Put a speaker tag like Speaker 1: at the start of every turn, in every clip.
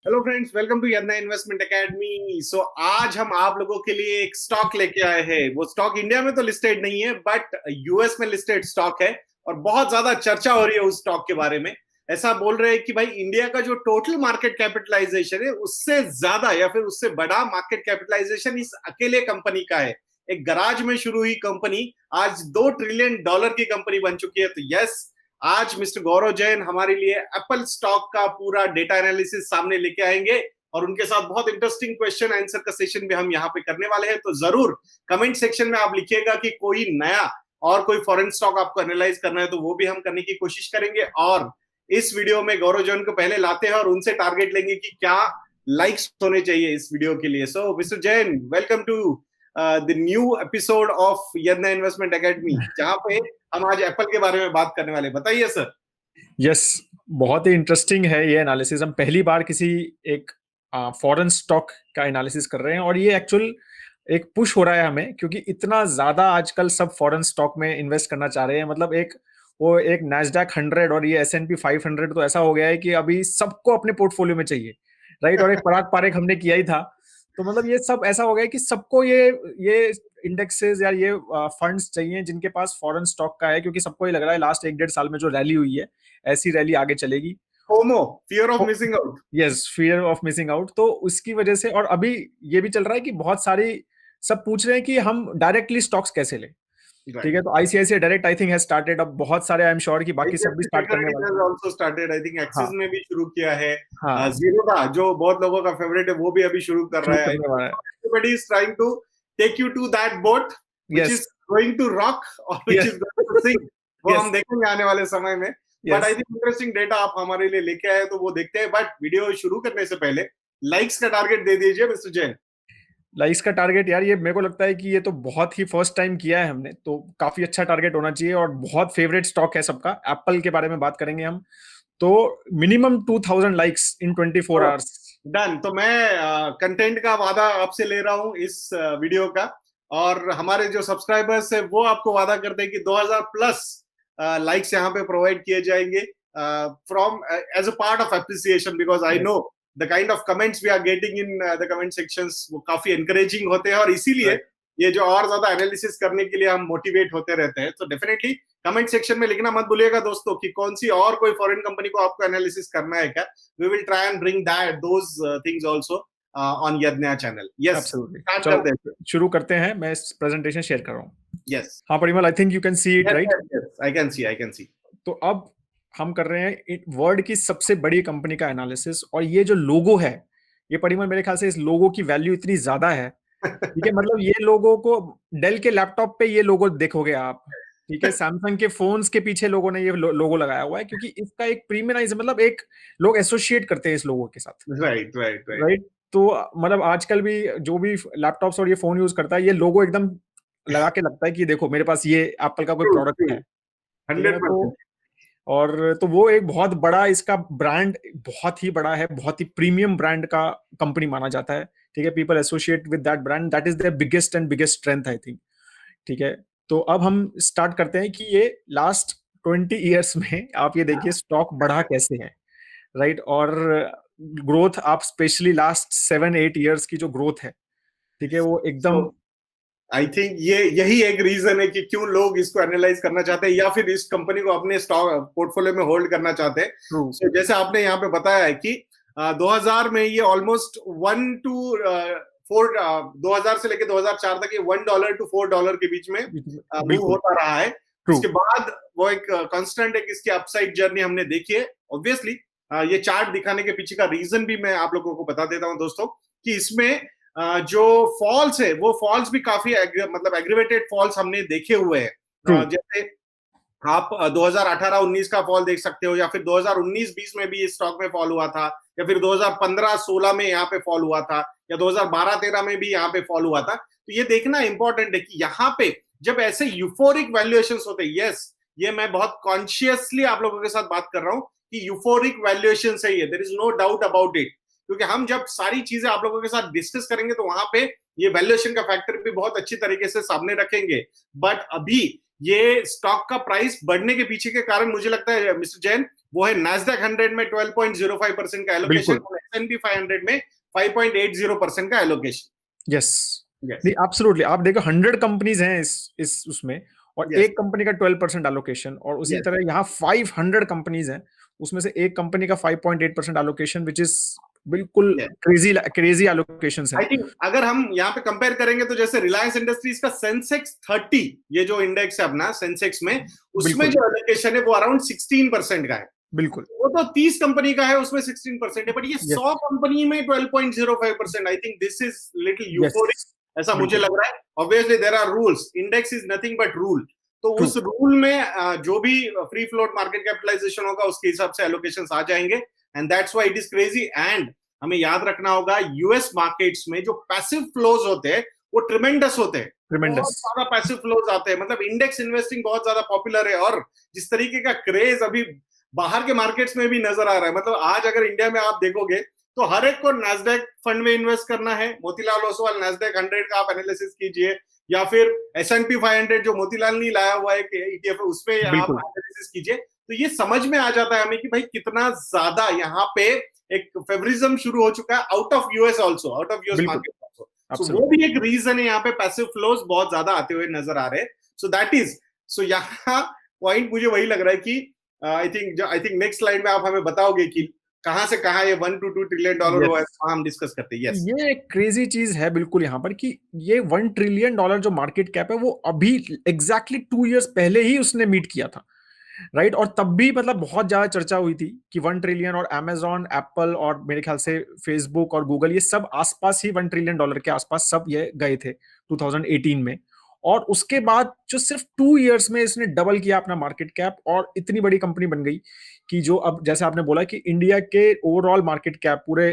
Speaker 1: Hello friends, welcome to Yadnya investment academy. So आज हम आप लोगों के लिए एक स्टॉक लेके आए हैं। वो स्टॉक इंडिया में तो लिस्टेड नहीं है, बट यूएस में लिस्टेड स्टॉक है और बहुत ज्यादा चर्चा हो रही है उस स्टॉक के बारे में। ऐसा बोल रहे हैं कि भाई इंडिया का जो टोटल मार्केट कैपिटलाइजेशन है उससे ज्यादा या फिर उससे बड़ा मार्केट कैपिटलाइजेशन इस अकेले कंपनी का है। एक गराज में शुरू हुई कंपनी आज $2 ट्रिलियन की कंपनी बन चुकी है। तो यस, आज मिस्टर गौरव जैन हमारे लिए एप्पल स्टॉक का पूरा डेटा एनालिसिस सामने लेके आएंगे और उनके साथ बहुत इंटरेस्टिंग क्वेश्चन आंसर का सेशन भी हम यहाँ पे करने वाले हैं। तो जरूर कमेंट सेक्शन में आप लिखिएगा कि कोई नया और कोई फॉरेन स्टॉक आपको एनालाइज करना है तो वो भी हम करने की कोशिश करेंगे। और इस वीडियो में गौरव जैन को पहले लाते हैं और उनसे टारगेट लेंगे कि क्या लाइक्स होने चाहिए इस वीडियो के लिए। So mister Jain, welcome to the new episode of Yadnya investment academy, जहां पे हम आज एप्पल के बारे में बात करने वाले। बताइए सर।
Speaker 2: यस, बहुत ही इंटरेस्टिंग है ये एनालिसिस। हम पहली बार किसी एक फॉरेन स्टॉक का एनालिसिस कर रहे हैं और ये एक्चुअल एक पुश हो रहा है हमें, क्योंकि इतना ज्यादा आजकल सब फॉरेन स्टॉक में इन्वेस्ट करना चाह रहे हैं। मतलब एक नैस्डैक 100 और ये S&P 500 तो ऐसा हो गया है कि अभी सबको अपने पोर्टफोलियो में चाहिए, राइट। और एक पराग पारेख हमने किया ही था। तो मतलब ये सब ऐसा हो गया कि सबको ये इंडेक्सेस या ये फंड्स चाहिए जिनके पास फॉरेन स्टॉक का है, क्योंकि सबको ये लग रहा है लास्ट 1-1.5 साल में जो रैली हुई है ऐसी रैली आगे चलेगी।
Speaker 1: FOMO, fear of missing out.
Speaker 2: Yes, fear of missing out. तो उसकी वजह से, और अभी ये भी चल रहा है कि बहुत सारी सब पूछ रहे हैं कि हम डायरेक्टली स्टॉक्स कैसे लें। ठीक
Speaker 1: राइट।
Speaker 2: है, तो आईसीआईसीआई डायरेक्ट आई थिंक है स्टार्टेड। अब बहुत सारे आई एम श्योर कि बाकी सब भी
Speaker 1: एचडीएफसी
Speaker 2: स्टार्ट करने
Speaker 1: सिक्योरिटीज
Speaker 2: वाले
Speaker 1: हैज
Speaker 2: हैं।
Speaker 1: Also started, I think axis
Speaker 2: हाँ
Speaker 1: ने भी शुरू किया है।
Speaker 2: हाँ,
Speaker 1: जीरोधा जो बहुत लोगों का फेवरेट है वो भी अभी शुरू कर
Speaker 2: शुरू
Speaker 1: रहा है। आई
Speaker 2: करने वाला है।
Speaker 1: Think everybody is trying to take you to that boat which
Speaker 2: yes
Speaker 1: is going to rock or which
Speaker 2: yes
Speaker 1: is going to sink. वो हम
Speaker 2: यस
Speaker 1: देखेंगे आने वाले समय में। But
Speaker 2: yes.
Speaker 1: I think interesting data आप हमारे लिए लेके आए तो वो देखते हैं। बट वीडियो शुरू करने से पहले लाइक्स का टारगेट दे दीजिए मिस्टर जैन।
Speaker 2: लाइक्स का टारगेट यार, ये मेरे को लगता है कि ये तो बहुत ही फर्स्ट टाइम किया है हमने, तो काफी अच्छा टारगेट होना चाहिए। और बहुत फेवरेट स्टॉक है सबका, एप्पल के बारे में बात करेंगे हम। तो मिनिमम 2000 लाइक्स इन 24 आवर्स।
Speaker 1: डन। तो मैं कंटेंट का वादा आपसे ले रहा हूं इस वीडियो का। और हमारे जो सब्सक्राइबर्स है वो आपको वादा करते हैं कि 2000 प्लस लाइक्स यहाँ पे प्रोवाइड किए जाएंगे from as a part of appreciation, because I know the kind of comments we are getting in the comment sections वो काफी एनकरेजिंग होते हैं और इसीलिए
Speaker 2: राइट।
Speaker 1: ये जो और ज्यादा एनालिसिस करने के लिए हम मोटिवेट होते रहते हैं। तो डेफिनेटली कमेंट सेक्शन में लिखना मत भूलिएगा दोस्तों कि कौन सी और कोई फॉरेन कंपनी को आपको एनालिसिस करना है क्या। We will try and bring that those things also on Yadnya channel. Yes,
Speaker 2: absolutely.
Speaker 1: start कर दे।
Speaker 2: चलो शुरू करते हैं, मैं प्रेजेंटेशन शेयर कर रहा हूँ।
Speaker 1: Yes,
Speaker 2: हाँ Parimal, I think you can see it,
Speaker 1: yes,
Speaker 2: right.
Speaker 1: yes, yes. I can see, I can see.
Speaker 2: तो अब हम कर रहे हैं वर्ल्ड की सबसे बड़ी कंपनी का एनालिसिस। और ये जो लोगो है, ये परिमल मेरे ख्याल से इस लोगो की वैल्यू इतनी ज्यादा है। ठीक है, मतलब ये लोगों को डेल के लैपटॉप पे ये लोगो देखोगे आप। ठीक है, सैमसंग के फोन्स के पीछे लोगों ने ये लोगो लगाया हुआ है, क्योंकि इसका एक प्रीमियराइज, मतलब एक लोग एसोसिएट करते हैं इस लोगो के साथ,
Speaker 1: Right, right, right.
Speaker 2: राइट। तो मतलब आजकल भी जो भी लैपटॉप्स और ये फोन यूज करता है, ये लोगो एकदम लगा के लगता है कि देखो मेरे पास ये एप्पल का कोई
Speaker 1: True,
Speaker 2: प्रोडक्ट है।
Speaker 1: true.
Speaker 2: ठीक है ना,
Speaker 1: 100%.
Speaker 2: तो वो एक बहुत बड़ा, इसका ब्रांड बहुत ही बड़ा है, बहुत ही प्रीमियम ब्रांड का कंपनी माना जाता है। ठीक है, people associate with that brand, that is their biggest and biggest strength I think. ठीक है, तो अब हम स्टार्ट करते हैं कि ये लास्ट 20 ईयर्स में आप ये देखिए स्टॉक बढ़ा कैसे है, राइट। और ग्रोथ आप स्पेशली लास्ट 7-8 ईयर्स की जो ग्रोथ है, ठीक है, वो एकदम।
Speaker 1: So, आई थिंक ये यही एक रीजन है कि क्यों लोग इसको एनालाइज करना चाहते हैं या फिर इस कंपनी को अपने स्टॉक पोर्टफोलियो में होल्ड करना चाहते हैं।
Speaker 2: ट्रू।
Speaker 1: So, जैसे आपने यहाँ पे बताया है कि 2000 में ये ऑलमोस्ट 2000 से लेके 2004 तक ये $1 to $4 के बीच में मूव
Speaker 2: बिल्कुल
Speaker 1: होता रहा है।
Speaker 2: ट्रू।
Speaker 1: उसके बाद वो एक कांस्टेंट एक इसकी अपसाइड जर्नी हमने देखी है। ऑब्वियसली ये चार्ट दिखाने के पीछे का रीजन भी मैं आप लोगों को बता देता हूं दोस्तों कि इसमें जो फॉल्स है वो फॉल्स भी काफी मतलब एग्रीवेटेड फॉल्स हमने देखे हुए
Speaker 2: ट्रू।
Speaker 1: हैं। जैसे आप 2018-19 का फॉल देख सकते हो या फिर 2019-20 में भी इस स्टॉक में फॉल हुआ था या फिर 2015-16 में यहाँ पे फॉल हुआ था या 2012-13 में भी यहाँ पे फॉल हुआ था। तो ये देखना इंपॉर्टेंट है कि यहाँ पे जब ऐसे यूफोरिक वैल्यूएशंस होते हैं, यस ये मैं बहुत कॉन्शियसली आप लोगों के साथ बात कर रहा हूँ कि यूफोरिक वैल्यूएशंस है ये, there is no doubt about it. क्योंकि हम जब सारी चीजें आप लोगों के साथ डिस्कस करेंगे तो वहां पे ये वैल्यूएशन का फैक्टर भी बहुत अच्छी तरीके से सामने रखेंगे। बट अभी ये स्टॉक का प्राइस बढ़ने के पीछे के कारण मुझे लगता है मिस्टर जैन वो है नैस्डैक 100 में 12.05% का एलोकेशन, S&P 500 में 5.80% का एलोकेशन।
Speaker 2: यस, नहीं एब्सोल्युटली। आप देखो 100 कंपनीज हैं इस उसमें, और एक कंपनी का 12% एलोकेशन, और उसी तरह यहाँ 500 कंपनीज हैं, उसमें से एक कंपनी का 5.8% एलोकेशन, विच इज बिल्कुल क्रेजी एलोकेशंस है।
Speaker 1: आई थिंक अगर हम यहाँ पे कंपेयर करेंगे तो जैसे रिलायंस इंडस्ट्रीज का सेंसेक्स 30, ये जो इंडेक्स है अपना सेंसेक्स में, उसमें जो एलोकेशन है वो अराउंड 16% का है।
Speaker 2: बिल्कुल,
Speaker 1: वो तो 30 कंपनी का है, उसमें 16% है, बट ये 100 कंपनी में 12.05%। I think this is little euphoric, ऐसा मुझे लग रहा है। Obviously there are rules, index is nothing but rule, तो उस रूल में जो भी फ्री फ्लोट मार्केट कैपिटलाइजेशन होगा उसके हिसाब से एलोकेशंस आ जाएंगे, and that's why it is crazy. And हमें याद रखना होगा यूएस मार्केट्स में जो पैसिव फ्लोज होते हैं वो ट्रिमेंडस होते हैं, बहुत ज्यादा पैसिव फ्लोज आते हैं, मतलब इंडेक्स इन्वेस्टिंग बहुत ज्यादा पॉपुलर है। और जिस तरीके का क्रेज अभी बाहर के मार्केट्स में भी नजर आ रहा है, मतलब आज अगर इंडिया में आप देखोगे तो हर एक को नैस्डैक फंड में इन्वेस्ट करना है। मोतीलाल ओसवाल नैस्डैक 100 का आप एनालिसिस कीजिए, या फिर S&P 500 जो मोतीलाल नहीं लाया हुआ है ETF है, उसपे आप एनालिसिस कीजिए, तो ये समझ में आ जाता है हमें कि भाई कितना ज्यादा यहाँ पे एक फेवरिज्म शुरू हो चुका है out of US also, out of US market also. So वो भी एक रीजन है, यहाँ पे पैसिव फ्लोज बहुत ज्यादा आते हुए नजर आ रहे हैं। सो दैट इज, सो यहाँ पॉइंट मुझे वही लग रहा है कि आई थिंक नेक्स्ट स्लाइड में आप हमें बताओगे कि कहां से कहां ये 1 to 2 ट्रिलियन डॉलर हुआ है, हम डिस्कस करते हैं। yes.
Speaker 2: ये एक क्रेजी चीज है बिल्कुल यहाँ पर कि ये 1 ट्रिलियन डॉलर जो मार्केट कैप है वो अभी एग्जैक्टली 2 इयर्स पहले ही उसने मीट किया था, राइट। और तब भी मतलब बहुत ज्यादा चर्चा हुई थी कि 1 ट्रिलियन, और अमेजॉन, एप्पल और मेरे ख्याल से फेसबुक और गूगल, ये सब आसपास ही 1 ट्रिलियन डॉलर के आसपास सब ये गए थे 2018 में। और उसके बाद जो सिर्फ 2 इयर्स में इसने डबल किया अपना मार्केट कैप, और इतनी बड़ी कंपनी बन गई कि जो अब जैसे आपने बोला कि इंडिया के ओवरऑल मार्केट कैप पूरे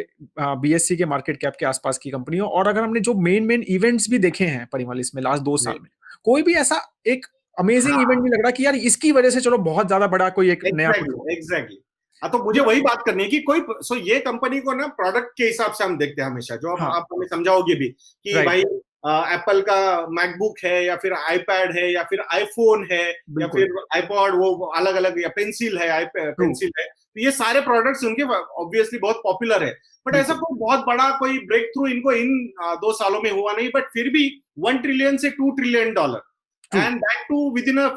Speaker 2: BSE के मार्केट कैप के आसपास की कंपनी हो। और अगर हमने जो मेन इवेंट्स भी देखे हैं परिमल इसमें लास्ट 2 साल में, कोई भी ऐसा एक अमेजिंग इवेंट नहीं लग रहा कि यार इसकी वजह से चलो बहुत ज्यादा बड़ा कोई एक नया
Speaker 1: एग्जैक्टली। तो मुझे वही बात करनी है कि कोई ये कंपनी को ना प्रोडक्ट के हिसाब से हम देखते हैं हमेशा, जो आप हमें समझाओगे भी कि भाई एप्पल का मैकबुक है, या फिर आईपैड है, या फिर आईफोन है, या फिर आईपॉड, वो अलग अलग, या पेंसिल है, पेंसिल है, तो ये सारे प्रोडक्ट्स उनके ऑब्वियसली बहुत पॉपुलर है। बट ऐसा कोई बहुत बड़ा कोई ब्रेक थ्रू इनको इन 2 सालों में हुआ नहीं, बट फिर भी 1 ट्रिलियन से 2 trillion dollar, and that too within a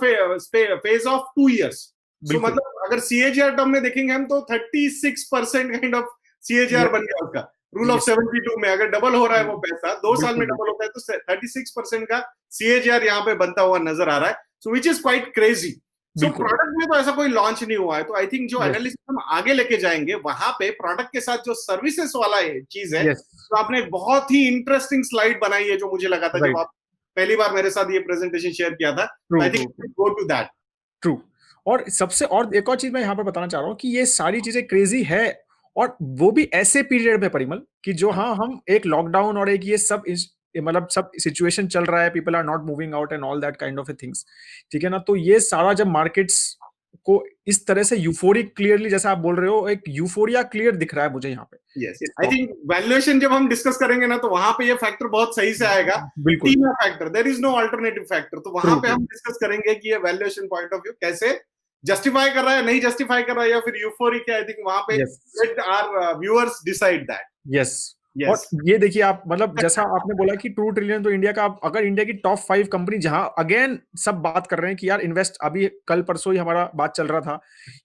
Speaker 1: phase of 2 years. So मतलब अगर CAGR टर्म में देखेंगे हम तो 36% काइंड ऑफ CAGR बन गया उसका। रूल ऑफ 72 में अगर डबल हो रहा है वो पैसा, 2 साल में डबल होता है, तो 36% का CAGR यहाँ पे बनता हुआ नजर आ रहा है। So which is quite crazy. So product में तो ऐसा कोई लॉन्च नहीं हुआ है, तो आई थिंक जो एनालिसिस हम आगे लेके जाएंगे वहां पे प्रोडक्ट के साथ जो सर्विसेज वाला चीज है, तो आपने एक बहुत ही इंटरेस्टिंग स्लाइड बनाई है, जो मुझे लगा था जब आप पहली बार मेरे साथ ये प्रेजेंटेशन शेयर किया था। I think go to that.
Speaker 2: True. और सबसे और एक और चीज मैं यहाँ पर बताना चाह रहा हूँ कि ये सारी चीजें क्रेजी है, और वो भी ऐसे पीरियड में परिमल कि जो हम एक लॉकडाउन और एक ये सब मतलब सब सिचुएशन चल रहा है, people are not moving out and all that kind of a things, ठीक है ना। तो ये सारा जब मार्केट्स को इस तरह से यूफोरिक, क्लियरली जैसा आप बोल रहे हो, एक यूफोरिया क्लियर दिख रहा है मुझे यहाँ पे।
Speaker 1: आई थिंक वैल्यूएशन जब हम डिस्कस करेंगे ना, तो वहां पे ये फैक्टर बहुत सही से आएगा, team factor, there is no alternative factor. तो वहां पे हम डिस्कस करेंगे कि ये वैल्यूएशन पॉइंट ऑफ व्यू कैसे जस्टिफाई कर रहा है, नहीं जस्टिफाई कर रहा है, या फिर यूफोरिक है। आई थिंक वहां पे let our viewers decide that.
Speaker 2: Yes. और ये देखिए आप, मतलब जैसा आपने बोला कि 2 ट्रिलियन तो इंडिया का, अगर इंडिया की टॉप 5 कंपनी, जहां अगेन सब बात कर रहे हैं कि यार इन्वेस्ट, अभी कल परसों ही हमारा बात चल रहा था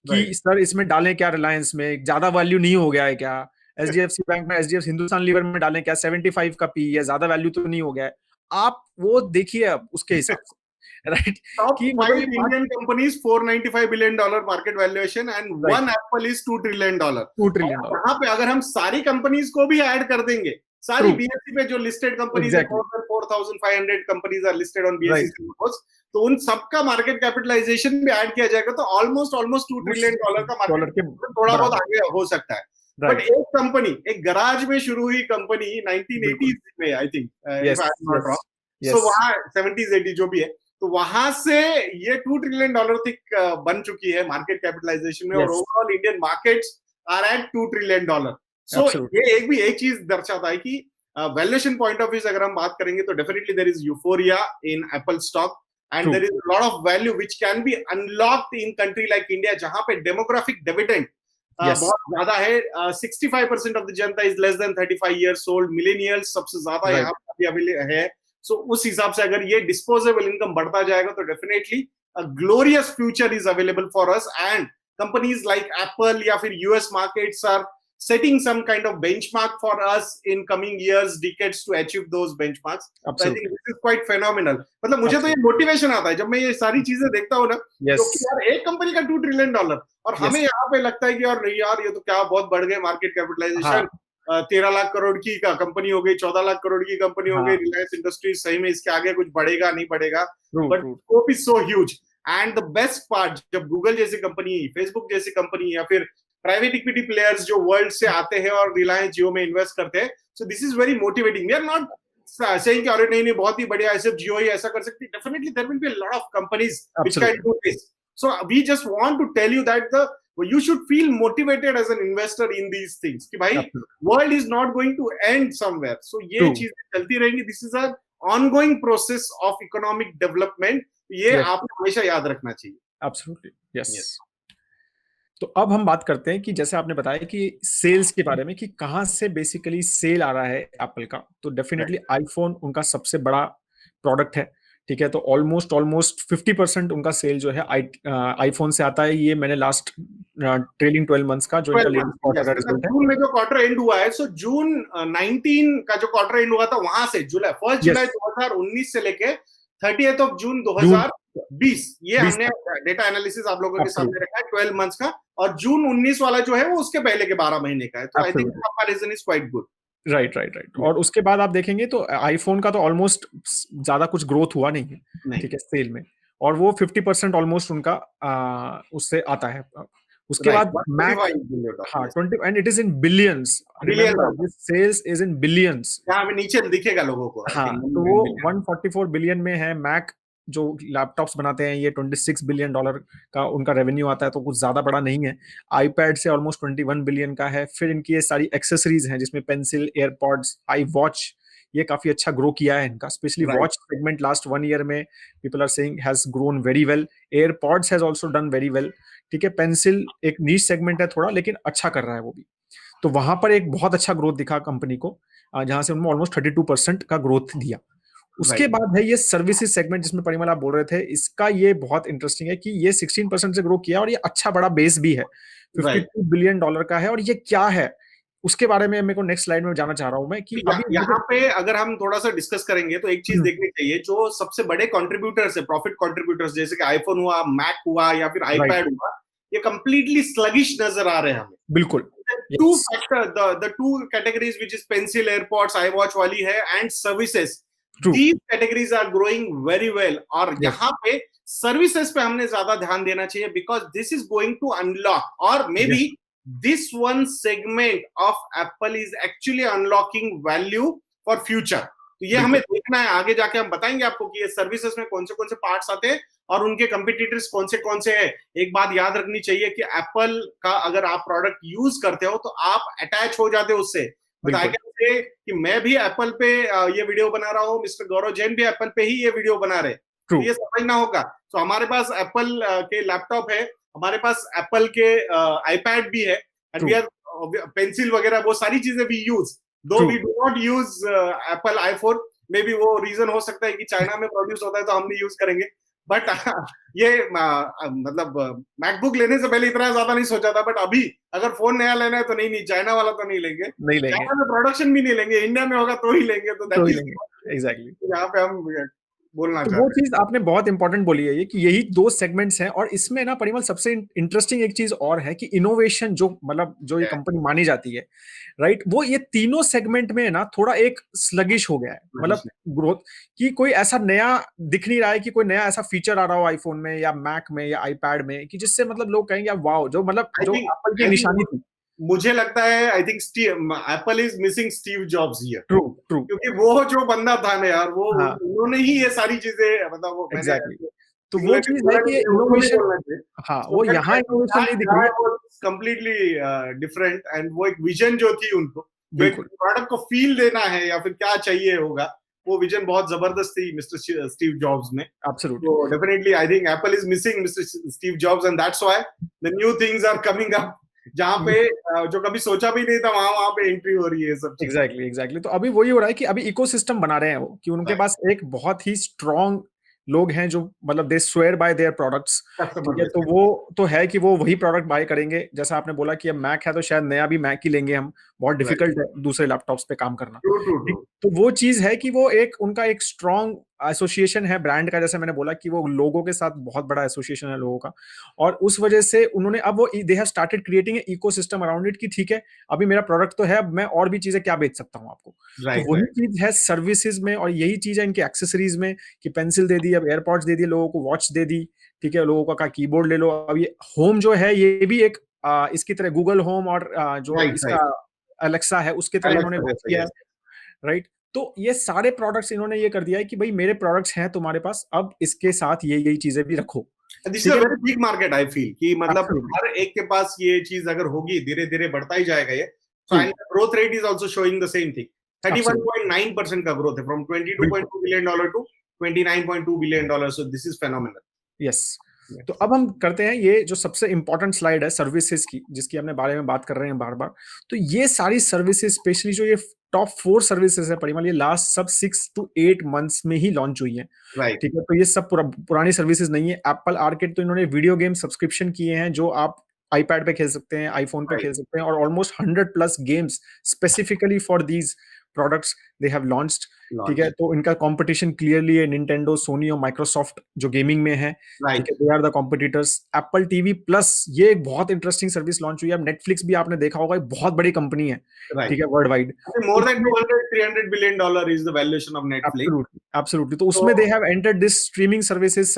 Speaker 2: कि सर इसमें डालें क्या, रिलायंस में ज्यादा वैल्यू नहीं हो गया है क्या, HDFC बैंक में, HDFC हिंदुस्तान लीवर में डालें क्या, 75 का पी है, ज्यादा वैल्यू तो नहीं हो गया है। आप वो देखिए अब उसके हिसाब से, right.
Speaker 1: Top 5 Indian companies, $495 billion market valuation, and one Apple is $2 trillion.
Speaker 2: 2 trillion.
Speaker 1: यहाँ पे अगर हम सारी कंपनीज को भी ऐड कर देंगे, सारी BSE पे जो लिस्टेड कंपनीज है, 4,500 companies are listed on BSE, तो उन सबका मार्केट कैपिटलाइजेशन भी ऐड किया जाएगा, तो ऑलमोस्ट $2 ट्रिलियन का मार्केट थोड़ा बहुत आगे हो सकता है। बट एक कंपनी, एक गराज में शुरू हुई कंपनी 1980s में, आई थिंक, सो वहां 70s 80s जो भी है, तो वहां से ये $2 ट्रिलियन तक बन चुकी है मार्केट कैपिटलाइजेशन में, और overall Indian markets are at $2 trillion. So ये एक चीज दर्शाता है कि वैल्यूएशन पॉइंट ऑफ व्यू से अगर हम बात करेंगे तो definitely there is euphoria in Apple stock, and there is lot of value which can be unlocked in country like India, जहां पे डेमोग्राफिक डिविडेंड
Speaker 2: Yes.
Speaker 1: बहुत ज्यादा है। 65% of the janta is less than 35 years old, millennials सबसे ज्यादा यहाँ पे available है। सो उस हिसाब से अगर ये डिस्पोजेबल इनकम बढ़ता जाएगा तो definitely a glorious future is available for us, and companies like Apple या फिर US markets are setting some kind of benchmark for us in coming years, decades to achieve those benchmarks. So I think this is quite phenomenal. मतलब मुझे तो ये motivation आता है जब मैं ये सारी चीजें देखता हूँ ना, क्योंकि यार एक कंपनी का $2 ट्रिलियन और हमें यहाँ पे लगता है कि यार ये तो क्या बहुत बढ़ गए मार्केट कैपिटलाइजेशन, 13 लाख करोड़ की का कंपनी हो गई, 14 लाख करोड़ की कंपनी हो गई, रिलायंस इंडस्ट्रीज, सही में इसके आगे कुछ बढ़ेगा नहीं बढ़ेगा, but scope is so huge. And the best part, जब गूगल जैसी कंपनी, फेसबुक जैसी कंपनी या फिर प्राइवेट इक्विटी प्लेयर्स जो वर्ल्ड से आते हैं और रिलायंस जियो में इन्वेस्ट करते हैं, so this is very motivating. We are not saying कि अरे नहीं बहुत ही बढ़िया सिर्फ जियो ही ऐसा कर सकती है। Definitely there will be a lot of companies which can do this. So we just want to tell you that the you should feel motivated as an investor in these things कि भाई world is not going to end somewhere, so ये चीजें चलती रहेंगी। this is an ongoing process of economic development, ये आपको हमेशा याद रखना चाहिए।
Speaker 2: Absolutely, yes. तो अब हम बात करते हैं कि जैसे आपने बताया कि सेल्स के बारे में कि कहाँ से बेसिकली सेल आ रहा है एप्पल का, तो डेफिनेटली आईफोन उनका सबसे बड़ा प्रोडक्ट है, ठीक है। तो ऑलमोस्ट 50% उनका सेल जो है आईफोन से आता है। ये मैंने लास्ट ट्रेलिंग 12 मंथ्स का जो
Speaker 1: जून में जो क्वार्टर एंड हुआ है, सो जून 19 का जो क्वार्टर एंड हुआ था वहां से 1 जुलाई 2019 से लेके 30th ऑफ जून 2020, ये हमने डेटा एनालिसिस आप लोगों के सामने रखा है 12 मंथ्स का, और जून 19 वाला जो है वो उसके पहले के 12 महीने का है। तो I think comparison is quite good.
Speaker 2: Right. और उसके बाद आप देखेंगे तो आईफोन का तो ऑलमोस्ट ज्यादा कुछ ग्रोथ हुआ नहीं है, ठीक है, सेल में, और वो 50% ऑलमोस्ट उनका उससे आता है। उसके बाद Mac, 20, and it is in billions, sales is in billions,
Speaker 1: यहाँ नीचे दिखेगा लोगों को।
Speaker 2: तो वो 144 बिलियन में है। मैक जो लैपटॉप्स बनाते हैं ये $26 बिलियन का उनका रेवेन्यू आता है, तो कुछ ज्यादा बड़ा नहीं है। आईपैड से ऑलमोस्ट 21 बिलियन का है। फिर इनकी ये सारी एक्सेसरीज हैं जिसमें पेंसिल, एयरपॉड्स, आई वॉच, ये काफी अच्छा ग्रो किया है इनका, specially watch segment last 1 year में people are saying has grown very well. AirPods has also done very well, ठीक है। पेंसिल एक नीश सेगमेंट है थोड़ा, लेकिन अच्छा कर रहा है वो भी। तो वहां पर एक बहुत अच्छा ग्रोथ दिखा कंपनी को, जहां से उन्होंने ऑलमोस्ट 32% का ग्रोथ दिया। उसके बाद है ये सर्विसेज सेगमेंट जिसमें परिमल आप बोल रहे थे, इसका ये बहुत इंटरेस्टिंग है कि ये 16% से ग्रो किया और ये अच्छा बड़ा बेस भी है, $52 बिलियन का है। और ये क्या है उसके बारे में मेरे को नेक्स्ट स्लाइड में जाना चाह रहा हूं मैं कि
Speaker 1: अभी यहाँ पे अगर हम थोड़ा सा डिस्कस करेंगे तो एक चीज देखनी चाहिए, जो सबसे बड़े कंट्रीब्यूटर्स है, प्रॉफिट कंट्रीब्यूटर्स, जैसे कि आईफोन हुआ, मैक हुआ या फिर आईपैड हुआ, ये कंप्लीटली स्लगिश नजर आ रहे हैं हमें।
Speaker 2: बिल्कुल।
Speaker 1: Two factor, the two categories which is pencil, AirPods, I watch वाली है, and services, these categories are growing very well। और यहाँ पे सर्विसेज पे हमने ज्यादा ध्यान देना चाहिए, because this is going to unlock, or maybe this one segment of Apple is actually unlocking value for future। तो ये हमें देखना है, आगे जाके हम बताएंगे आपको कि ये सर्विसेज में कौन से पार्ट्स आते हैं और उनके कंपिटिटर्स कौन से हैं। एक बात याद रखनी चाहिए कि एप्पल का अगर आप प्रोडक्ट यूज करते हो तो आप अटैच हो जाते हो उससे। कि मैं भी एप्पल पे ये वीडियो बना रहा हूँ, मिस्टर गौरव जैन भी एप्पल पे ही ये वीडियो बना रहे, तो ये समझना होगा। तो हमारे पास एप्पल के लैपटॉप है, हमारे पास एप्पल के आईपैड भी है, एंड वी आर पेंसिल वगैरह, वो सारी चीजें भी use, though we do not use Apple iPhone. Maybe वो रीजन हो सकता है कि चाइना में प्रोड्यूस होता है तो हम नहीं यूज करेंगे, बट ये मतलब मैकबुक लेने से पहले इतना ज्यादा नहीं सोचा था, बट अभी अगर फोन नया लेना है तो नहीं चाइना वाला तो नहीं लेंगे, चाइना में प्रोडक्शन भी नहीं लेंगे, इंडिया में होगा तो ही लेंगे। तो
Speaker 2: एग्जैक्टली
Speaker 1: यहाँ पे हम बोलना
Speaker 2: तो वो चीज आपने बहुत इंपॉर्टेंट बोली है, ये कि यही 2 सेगमेंट्स हैं। और इसमें ना परिमल सबसे इंटरेस्टिंग एक चीज और है कि इनोवेशन जो मतलब जो ये कंपनी मानी जाती है, राइट, वो ये तीनों सेगमेंट में ना थोड़ा एक स्लगिश हो गया है, मतलब ग्रोथ की कोई ऐसा नया दिख नहीं रहा है कि कोई नया ऐसा फीचर आ रहा हो आईफोन में या मैक में या आईपैड में कि जिससे मतलब लोग कहेंगे वाओ, जो मतलब जो एप्पल की निशानी थी।
Speaker 1: मुझे लगता है I think Apple is missing Steve jobs here.
Speaker 2: True
Speaker 1: क्योंकि वो जो बंदा था ना यार, वो उन्होंने ही ये सारी चीजें मतलब वो
Speaker 2: एग्जैक्टली तो वो चीज है कि इनोवेशन, हाँ, वो यहाँ इनोवेशन नहीं दिख रही है,
Speaker 1: कंप्लीटली डिफरेंट। एंड वो एक विजन जो थी उनको, जो एक प्रोडक्ट को फील देना है या फिर क्या चाहिए होगा, वो विजन बहुत जबरदस्त थी मिस्टर स्टीव जॉब्स में।
Speaker 2: Absolutely.
Speaker 1: So definitely I think Apple is missing Mr. Steve Jobs, and that's why the new things are coming up जहाँ पे जो कभी सोचा भी नहीं था वहां पे एंट्री हो रही है सब चीज।
Speaker 2: एग्जैक्टली। तो अभी वही हो रहा है कि अभी इकोसिस्टम बना रहे हैं वो, कि उनके पास एक बहुत ही स्ट्रॉन्ग लोग हैं जो मतलब they swear by their products.
Speaker 1: Customer
Speaker 2: ठीक है,
Speaker 1: बेस।
Speaker 2: तो वो तो है कि वो वही प्रोडक्ट बाय करेंगे। जैसा आपने बोला कि अब मैक है तो शायद नया भी मैक ही लेंगे हम, बहुत
Speaker 1: राइट।
Speaker 2: डिफिकल्ट है दूसरे लैपटॉप्स पे काम करना।
Speaker 1: True true true.
Speaker 2: ठीक, तो वो चीज है कि वो एक उनका एक स्ट्रॉन्ग एसोसिएशन है ब्रांड का, जैसे मैंने बोला कि वो लोगों के साथ बहुत बड़ा एसोसिएशन है लोगों का, और उस वजह से उन्होंने अब वो they have started creating ecosystem around it, कि ठीक है अभी मेरा प्रोडक्ट तो है, अब मैं और भी चीजें क्या बेच सकता हूँ आपको। तो
Speaker 1: राइट
Speaker 2: वही
Speaker 1: राइट।
Speaker 2: चीज है सर्विसेज में, और यही चीज है इनके एक्सेसरीज में, कि पेंसिल दे दी, अब एयरपॉड्स दे दिए लोगों को, वॉच दे दी, ठीक है, लोगों का कीबोर्ड ले लो। अब ये होम जो है ये भी एक इसकी तरह गूगल होम और जो
Speaker 1: राइट
Speaker 2: इसका
Speaker 1: राइट।
Speaker 2: अलेक्सा है उसके तरह
Speaker 1: अलग
Speaker 2: इन्होंने
Speaker 1: से
Speaker 2: लॉन्च
Speaker 1: जैसा
Speaker 2: किया है,
Speaker 1: यस।
Speaker 2: राइट। तो ये सारे प्रोडक्ट्स इन्होंने ये कर दिया है कि भाई मेरे प्रोडक्ट्स हैं तुम्हारे पास, अब इसके साथ ये यही चीजें भी रखो।
Speaker 1: दिस इज
Speaker 2: ठीक
Speaker 1: अ
Speaker 2: है,
Speaker 1: very big market I feel कि मतलब
Speaker 2: एब्सोल्युटली
Speaker 1: हर एक के पास ये चीज अगर होगी धीरे धीरे बढ़ता ही जाएगा ये। So
Speaker 2: true,
Speaker 1: and growth rate is also showing the same thing.
Speaker 2: Absolutely
Speaker 1: 31.9% का ग्रोथ है फ्रॉम
Speaker 2: बिल्कुल,
Speaker 1: 22.2 billion dollar to 29.2 billion dollar. So this is phenomenal.
Speaker 2: Yes. तो अब हम करते हैं ये जो सबसे इंपॉर्टेंट स्लाइड है सर्विसेज की, जिसकी हमने बारे में बात कर रहे हैं बार बार। तो ये सारी सर्विसेज, स्पेशली जो ये टॉप 4 सर्विसेज है परिमल, ये लास्ट सब 6 to 8 months में ही लॉन्च हुई है।
Speaker 1: राइट
Speaker 2: ठीक है, तो ये सब पुरानी सर्विसेज नहीं है। एप्पल आर्केड तो इन्होंने वीडियो गेम सब्सक्रिप्शन किए हैं जो आप आईपैड पे खेल सकते हैं, आईफोन पे
Speaker 1: राइट
Speaker 2: खेल सकते हैं, और almost 100+ games specifically for these products they have launched. ठीक है,
Speaker 1: लॉन्च।
Speaker 2: तो इनका कंपटीशन क्लियरली है निंटेंडो, सोनी और माइक्रोसॉफ्ट जो गेमिंग में है। ठीक
Speaker 1: राइट
Speaker 2: है, they are the competitors. Apple TV plus, ये एक बहुत इंटरेस्टिंग सर्विस लॉन्च हुई है। अब नेटफ्लिक्स भी आपने देखा होगा, बहुत बड़ी कंपनी है, ठीक
Speaker 1: राइट।
Speaker 2: है, वर्ल्ड वाइड।
Speaker 1: मोर देन
Speaker 2: उसमें
Speaker 1: 200-300 billion dollar is the valuation of Netflix.
Speaker 2: Absolutely absolutely, तो
Speaker 1: तो
Speaker 2: उसमें they have entered this streaming services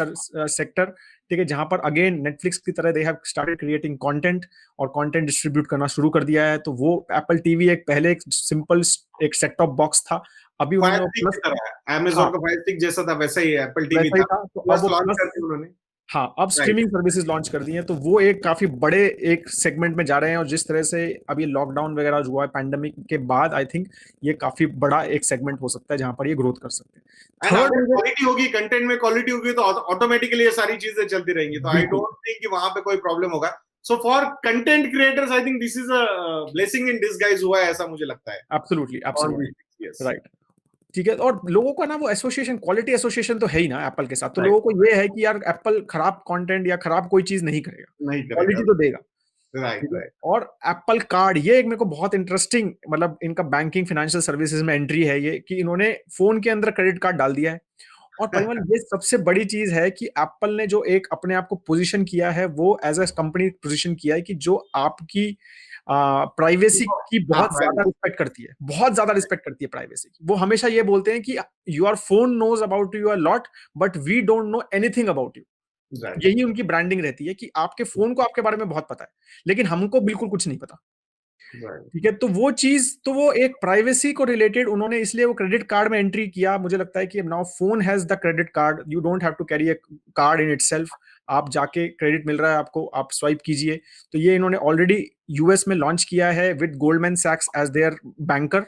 Speaker 2: sector. ठीक है, जहां पर अगेन नेटफ्लिक्स की तरह they have started creating content और कंटेंट डिस्ट्रीब्यूट करना शुरू कर दिया है। तो वो एप्पल टीवी एक पहले एक सिंपल एक सेट टॉप बॉक्स था, अभी उन्होंने
Speaker 1: फायर
Speaker 2: वो
Speaker 1: स्टिक की
Speaker 2: प्लस,
Speaker 1: तरह है, अमेजोन
Speaker 2: हाँ
Speaker 1: का फायर स्टिक जैसा था वैसा ही एप्पल टीवी
Speaker 2: वैसा ही
Speaker 1: था।
Speaker 2: था, तो अब
Speaker 1: प्लस
Speaker 2: वो
Speaker 1: लॉन्च
Speaker 2: प्लस,
Speaker 1: कर दी उन्होंने।
Speaker 2: हाँ अब
Speaker 1: राइट
Speaker 2: स्ट्रीमिंग सर्विसेज लॉन्च कर दी हैं। तो वो एक काफी बड़े एक सेगमेंट में जा रहे हैं, और जिस तरह से अभी लॉकडाउन वगैरह हुआ है पैंडेमिक के बाद, आई थिंक ये काफी बड़ा एक सेगमेंट हो सकता है जहां पर ये ग्रोथ कर सकते हैं।
Speaker 1: एंड
Speaker 2: थर्ड
Speaker 1: अगर
Speaker 2: मुझे,
Speaker 1: क्वालिटी होगी, कंटेंट में क्वालिटी होगी तो ऑटोमेटिकली ये सारी चीजें चलती रहेंगी। तो आई
Speaker 2: बिल्कुल
Speaker 1: डोंट थिंक कि वहां पे कोई प्रॉब्लम होगा। So for content creators I think this is a blessing in disguise हुआ है, ऐसा मुझे लगता है।
Speaker 2: Absolutely
Speaker 1: on
Speaker 2: absolutely,
Speaker 1: this yes.
Speaker 2: Right. ठीक है, और लोगों का ना वो एसोसिएशन, क्वालिटी एसोसिएशन तो है ही ना एप्पल के साथ, तो
Speaker 1: राइट
Speaker 2: लोगों को ये है कि यार एप्पल खराब कंटेंट या खराब कोई चीज नहीं करेगा,
Speaker 1: नहीं करेगा।
Speaker 2: क्वालिटी तो देगा।
Speaker 1: राइट
Speaker 2: ठीक है,
Speaker 1: राइट
Speaker 2: और एप्पल कार्ड, ये एक मेरे को बहुत इंटरेस्टिंग, मतलब इनका बैंकिंग फाइनेंशियल सर्विसेज में एंट्री है ये, कि इन्होंने फोन के अंदर क्रेडिट कार्ड डाल दिया है। और परिमल ये सबसे बड़ी चीज है कि एप्पल ने जो एक अपने आप को पोजीशन किया है, वो एज अ कंपनी पोजीशन किया है कि जो आपकी प्राइवेसी की
Speaker 1: हाँ
Speaker 2: बहुत ज्यादा रिस्पेक्ट करती है, बहुत ज्यादा रिस्पेक्ट करती है प्राइवेसी की। वो हमेशा ये बोलते हैं कि your phone knows about you a lot, but we don't know anything about you.
Speaker 1: Right
Speaker 2: यही उनकी ब्रांडिंग रहती है कि आपके फोन को आपके बारे में बहुत पता है, लेकिन हमको बिल्कुल कुछ नहीं पता।
Speaker 1: राइट
Speaker 2: ठीक है, तो वो चीज, तो वो एक प्राइवेसी को रिलेटेड उन्होंने इसलिए वो क्रेडिट कार्ड में एंट्री किया। मुझे लगता है कि now phone has the credit card, you don't have to carry a card in itself. आप जाके क्रेडिट मिल रहा है आपको, आप स्वाइप कीजिए। तो ये इन्होंने ऑलरेडी यूएस में लॉन्च किया है विद गोल्डमैन सैक्स एज देयर बैंकर।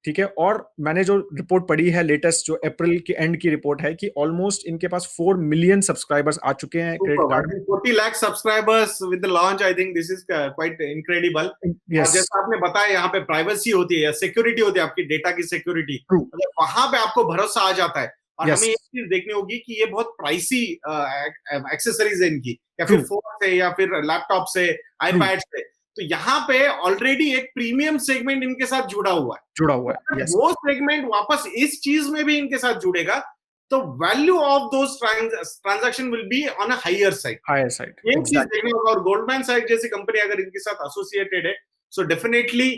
Speaker 2: ठीक है, और मैंने जो रिपोर्ट पढ़ी है लेटेस्ट, जो अप्रैल के एंड की रिपोर्ट है, कि ऑलमोस्ट इनके पास 4 मिलियन सब्सक्राइबर्स आ चुके हैं credit
Speaker 1: Superb. I
Speaker 2: card
Speaker 1: think 40 lakh subscribers with the launch. I think this is quite incredible.
Speaker 2: में।
Speaker 1: और
Speaker 2: यस,
Speaker 1: जैसा आपने बताया यहाँ पे प्राइवेसी होती है या सिक्योरिटी होती है, आपकी डेटा की सिक्योरिटी,
Speaker 2: ट्रू,
Speaker 1: मतलब वहां पे आपको भरोसा आ जाता है। और
Speaker 2: यस,
Speaker 1: हमें एक चीज देखनी होगी कि ये बहुत प्राइसी एक्सेसरीज है इनकी, या
Speaker 2: ट्रू,
Speaker 1: फिर फोन से या फिर लैपटॉप से,
Speaker 2: ट्रू,
Speaker 1: आईपैड से। तो यहाँ पे ऑलरेडी एक प्रीमियम सेगमेंट इनके साथ जुड़ा हुआ है।
Speaker 2: जुड़ा हुआ
Speaker 1: तो
Speaker 2: है,
Speaker 1: अगर
Speaker 2: यस,
Speaker 1: वो सेगमेंट वापस इस चीज में भी इनके साथ जुड़ेगा तो value of those transaction will be on a higher side.
Speaker 2: Higher side,
Speaker 1: ये चीज
Speaker 2: एग्जैक्टली,
Speaker 1: देखना होगा। और गोल्डमैन सैक्स जैसी कंपनी अगर इनके साथ एसोसिएटेड है, सो डेफिनेटली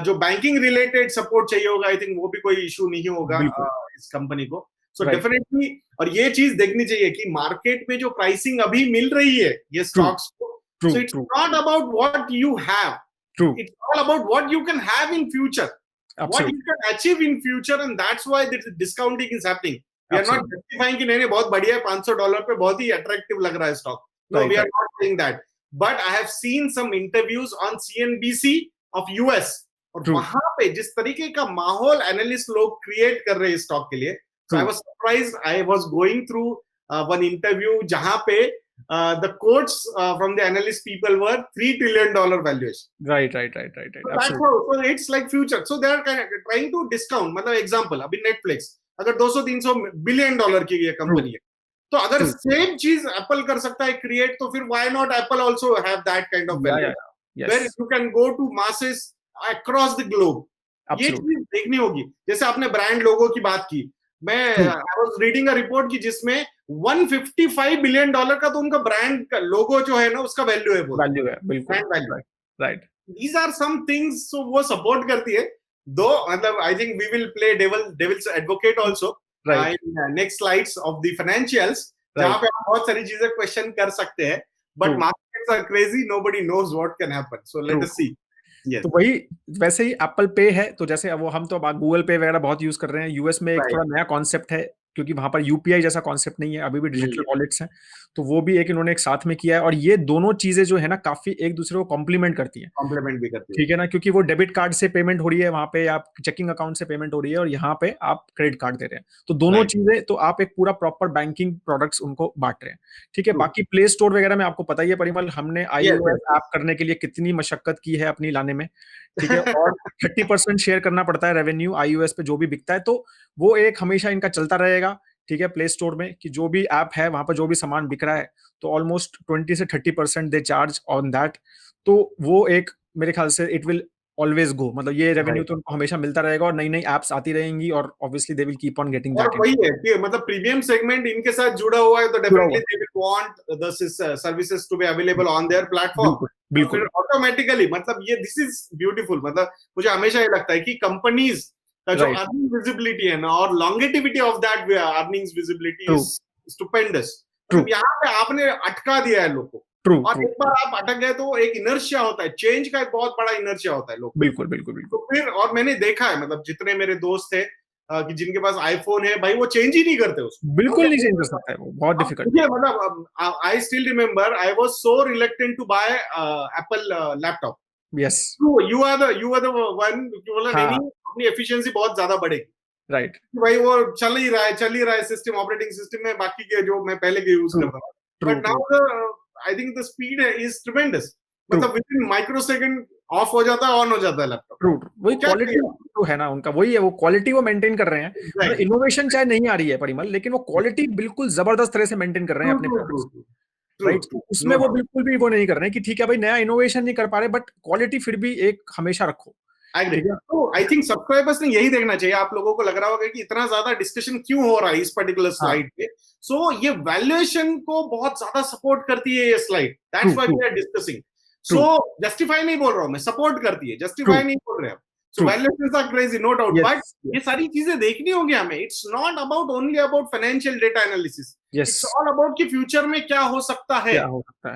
Speaker 1: जो बैंकिंग रिलेटेड सपोर्ट चाहिए होगा, आई थिंक वो भी कोई इशू नहीं होगा
Speaker 2: बिल्कुल,
Speaker 1: इस कंपनी को। सो
Speaker 2: राइट,
Speaker 1: डेफिनेटली, और ये चीज देखनी चाहिए कि मार्केट में जो प्राइसिंग अभी मिल रही है ये
Speaker 2: ट्रू,
Speaker 1: स्टॉक्स को,
Speaker 2: true,
Speaker 1: so it's
Speaker 2: true,
Speaker 1: not about what you have,
Speaker 2: true,
Speaker 1: it's all about what you can have in future, what you
Speaker 2: absolutely,
Speaker 1: can achieve in future, and that's why this discounting is happening. We are not
Speaker 2: absolutely,
Speaker 1: justifying कि नहीं नहीं बहुत बढ़िया है, $500 पे बहुत ही attractive लग रहा है stock. No,
Speaker 2: right,
Speaker 1: we are
Speaker 2: right,
Speaker 1: not saying that. But I have seen some interviews on CNBC of US, और
Speaker 2: ट्रू,
Speaker 1: वहां पे जिस तरीके का माहौल एनालिस्ट लोग क्रिएट कर रहे हैं स्टॉक के लिए, so
Speaker 2: true,
Speaker 1: I was surprised. I was going through one interview जहां पे the quotes from the analyst people were $3 trillion valuation.
Speaker 2: Right.
Speaker 1: So that's
Speaker 2: Absolutely.
Speaker 1: how, so it's like future. So they are kind of trying to discount. मतलब example, अभी Netflix अगर 200-300 billion dollar की ये company है, तो अगर
Speaker 2: True.
Speaker 1: Same चीज Apple कर सकता है क्रिएट, तो फिर why not Apple also have that kind of value where
Speaker 2: Yes.
Speaker 1: You can go to masses across the globe. ये
Speaker 2: Absolutely.
Speaker 1: चीज देखनी होगी. जैसे आपने ब्रांड लोगो की बात की, मैं
Speaker 2: True.
Speaker 1: I was reading a report की जिसमें $155 बिलियन का तो उनका ब्रांड का लोगो जो है ना उसका वैल्यू है,
Speaker 2: वैल्यू है, बिल्कुल.
Speaker 1: Brand value.
Speaker 2: Right.
Speaker 1: These are some things, so वो सपोर्ट करती है. दो मतलब I think we will play devil's advocate also in next slides of the financials, जहाँ पे आप बहुत सारी चीजें क्वेश्चन कर सकते हैं, but markets are crazy, nobody knows what can happen, so let us see. Yes.
Speaker 2: तो वही वैसे ही एप्पल पे है, तो जैसे अब वो हम तो गूगल पे वगैरह बहुत यूज कर रहे हैं. यूएस में एक थोड़ा नया कॉन्सेप्ट है, क्योंकि वहां पर यूपीआई जैसा कॉन्सेप्ट नहीं है, अभी भी डिजिटल वॉलेट्स हैं, तो वो भी इन्होंने एक साथ में किया है. और ये दोनों चीजें जो है ना काफी एक दूसरे को कॉम्प्लीमेंट करती हैं.
Speaker 1: कॉम्प्लीमेंट भी करती है,
Speaker 2: ठीक है ना, क्योंकि वो डेबिट कार्ड से पेमेंट हो रही है वहां पे, आप चेकिंग अकाउंट से पेमेंट हो रही है, और यहाँ पे आप क्रेडिट कार्ड दे रहे हैं, तो दोनों चीजें, तो आप एक पूरा प्रॉपर बैंकिंग प्रोडक्ट्स उनको बांट रहे हैं. ठीक है. बाकी प्ले स्टोर वगैरह में आपको पता ही है परिमल, हमने iOS ऐप करने के लिए कितनी मशक्कत की है अपनी लाने में. ठीक है. और 30% शेयर करना पड़ता है रेवेन्यू iOS पे जो भी बिकता है, तो वो एक हमेशा इनका चलता रहेगा. ठीक है. प्ले स्टोर में कि जो भी ऐप है वहां पर जो भी सामान बिक रहा है, तो ऑलमोस्ट 20 से 30% दे चार्ज ऑन दैट. तो वो एक मेरे ख्याल से इट विल ऑलवेज गो, मतलब ये रेवेन्यू तो उनको हमेशा मिलता रहेगा, और नई नई एप्स आती रहेंगी, और obviously they will keep on getting that.
Speaker 1: वही है कि मतलब प्रीमियम सेगमेंट इनके साथ जुड़ा हुआ है, तो definitely they will want the services to be available on their platform. बिल्कुल ऑटोमेटिकली, मतलब ये दिस इज ब्यूटीफुल. मतलब मुझे हमेशा ये लगता है कि कंपनीज का जो अर्निंग विजिबिलिटी है ना, और longevity of that earnings visibility is stupendous. मतलब यहाँ पे आपने अटका दिया है लोगों को, और एक बार आप अटक गए तो एक इनर्शिया होता है, चेंज का एक बहुत बड़ा इनर्शिया होता है लोग.
Speaker 2: बिल्कुल.
Speaker 1: तो फिर, और मैंने देखा है, मतलब जितने मेरे दोस्त थे कि जिनके पास आईफोन है, भाई वो चेंज ही नहीं करते उसको,
Speaker 2: बिल्कुल नहीं चेंज कर सकता है, वो बहुत डिफिकल्ट है.
Speaker 1: मतलब I still remember I was so reluctant to buy Apple laptop.
Speaker 2: Yes.
Speaker 1: You are the one कि बोला नहीं, अपनी एफिशिएंसी बहुत ज्यादा बढ़ेगी.
Speaker 2: राइट.
Speaker 1: भाई वो चल ही रहा है सिस्टम, ऑपरेटिंग सिस्टम में बाकी के जो मैं पहले के यूज करता था, but now I think the speed is ट्रेमेंडस. मतलब विद इन माइक्रोसेकंड ऑफ हो जाता है, ऑन हो जाता है लैपटॉप.
Speaker 2: ट्रू. वही क्वालिटी तो है ना उनका, वही है, वो क्वालिटी वो मेंटेन कर रहे हैं. इनोवेशन चाहे नहीं आ रही है परिमल, लेकिन वो क्वालिटी बिल्कुल जबरदस्त तरह से मेंटेन कर रहे हैं अपने प्रोडक्ट्स. राइट. उसमें वो बिल्कुल भी वो नहीं कर रहे हैं कि ठीक है भाई नया इनोवेशन नहीं कर पा रहे, बट क्वालिटी फिर भी एक हमेशा रखो.
Speaker 1: तो आई थिंक सब्सक्राइबर्स ने यही देखना चाहिए. आप लोगों को लग रहा होगा कि इतना ज्यादा डिस्कशन क्यों हो रहा है इस पर्टिकुलर स्लाइड पे. सो ये वैल्यूएशन को बहुत ज्यादा सपोर्ट करती है ये slide, that's why we are discussing. So justify नहीं बोल रहा हूं मैं, सपोर्ट करती है, जस्टिफाई नहीं बोल रहे हैं. So valuations are crazy, no doubt, but ये सारी चीजें देखनी होगी हमें. It's not about only about financial data analysis, it's all about कि फ्यूचर में क्या हो सकता है.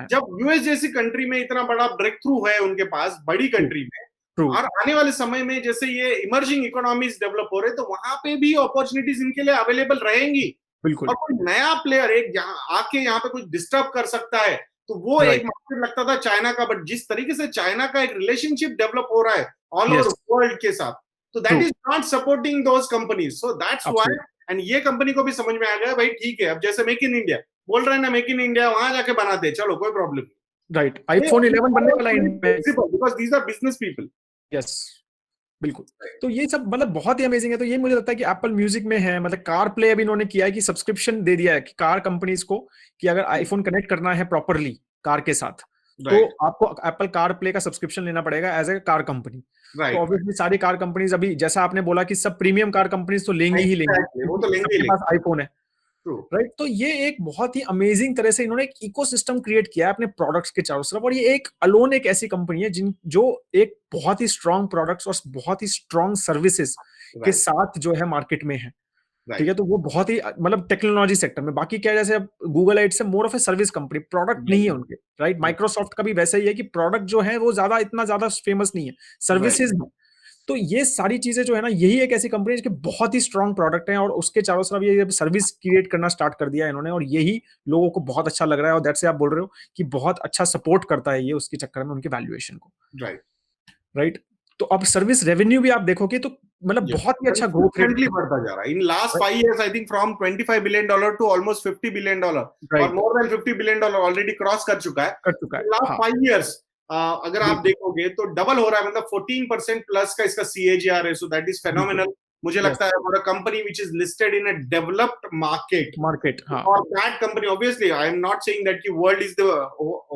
Speaker 1: जब यूएस जैसी कंट्री में इतना बड़ा ब्रेक थ्रू है उनके पास, बड़ी कंट्री में, और आने वाले समय में जैसे ये इमर्जिंग इकोनॉमीज डेवलप हो रहे, तो वहां पे भी अपॉर्चुनिटीज इनके लिए अवेलेबल रहेंगी.
Speaker 2: बिल्कुल.
Speaker 1: और कोई नया प्लेयर एक यहाँ आके यहाँ पे कुछ डिस्टर्ब कर सकता है, तो वो एक मार्केट लगता था चाइना का, बट जिस तरीके से चाइना का एक रिलेशनशिप डेवलप हो रहा है ऑल ओवर वर्ल्ड के साथ, तो that is not supporting those companies. So that's why, and ये कंपनी को भी समझ में आ गया भाई ठीक है, अब जैसे मेक इन इंडिया बोल रहे हैं ना, मेक इन इंडिया, वहां जाके बनाते, चलो कोई प्रॉब्लम नहीं.
Speaker 2: राइट. आईफोन 11 बनने वाला है
Speaker 1: because these are business people.
Speaker 2: Yes. बिल्कुल. तो ये सब मतलब बहुत ही अमेजिंग है. तो ये मुझे लगता है कि एप्पल म्यूजिक में है, मतलब कार प्ले अभी इन्होंने किया है कि सब्सक्रिप्शन दे दिया है कि कार कंपनीज को, कि अगर आईफोन कनेक्ट करना है प्रॉपरली कार के साथ, तो आपको एप्पल कार प्ले का सब्सक्रिप्शन लेना पड़ेगा एज ए कार कंपनी. तो ऑब्वियसली सारी कार कंपनीज, अभी जैसा आपने बोला कि सब प्रीमियम कार कंपनीज तो लेंगी ही लेंगी,
Speaker 1: वो तो लेंगे,
Speaker 2: सबके पास आईफोन है. राइट. तो ये एक बहुत ही अमेजिंग तरह से इन्होंने एक इकोसिस्टम क्रिएट किया है अपने प्रोडक्ट्स के चारों तरफ, और ये एक अलोन एक ऐसी कंपनी है जो एक बहुत ही स्ट्रॉन्ग प्रोडक्ट्स और बहुत ही स्ट्रॉन्ग सर्विसेज के साथ जो है मार्केट में है. ठीक है. तो वो बहुत ही मतलब टेक्नोलॉजी सेक्टर में, बाकी क्या जैसे गूगल है, it's more of a service company, product नहीं है उनके. राइट. माइक्रोसॉफ्ट का भी वैसा ही है कि प्रोडक्ट जो है वो इतना ज्यादा फेमस नहीं है, सर्विसेज है. तो ये सारी चीजें जो है ना, यही एक ऐसी कंपनी है जिसके बहुत ही स्ट्रॉन्ग प्रोडक्ट हैं, और उसके चारों तरफ ये सर्विस क्रिएट करना स्टार्ट कर दिया है इन्होंने, और यही लोगों को बहुत अच्छा लग रहा है. और दैट से आप बोल रहे हो कि बहुत अच्छा सपोर्ट करता है ये उसके चक्कर में उनके वैल्यूएशन को.
Speaker 1: राइट.
Speaker 2: तो अब सर्विस रेवेन्यू भी आप देखोगे तो मतलब बहुत ही अच्छा ग्रोथ रेट
Speaker 1: Consistently बढ़ता जा रहा है. In last 5 years, I think from $25 billion to almost $50 billion, or
Speaker 2: right
Speaker 1: more than $50 billion already cross कर चुका है.
Speaker 2: कर चुका है।
Speaker 1: In last
Speaker 2: हाँ
Speaker 1: 5 years, अगर आप
Speaker 2: बिल्कुल
Speaker 1: देखोगे तो डबल हो रहा है, मतलब 14% प्लस का इसका CAGR है. So that is
Speaker 2: बिल्कुल
Speaker 1: phenomenal. मुझे
Speaker 2: यस
Speaker 1: लगता है for a company which is listed in a developed market,
Speaker 2: market हाँ
Speaker 1: for that company, obviously I am not saying that the world is the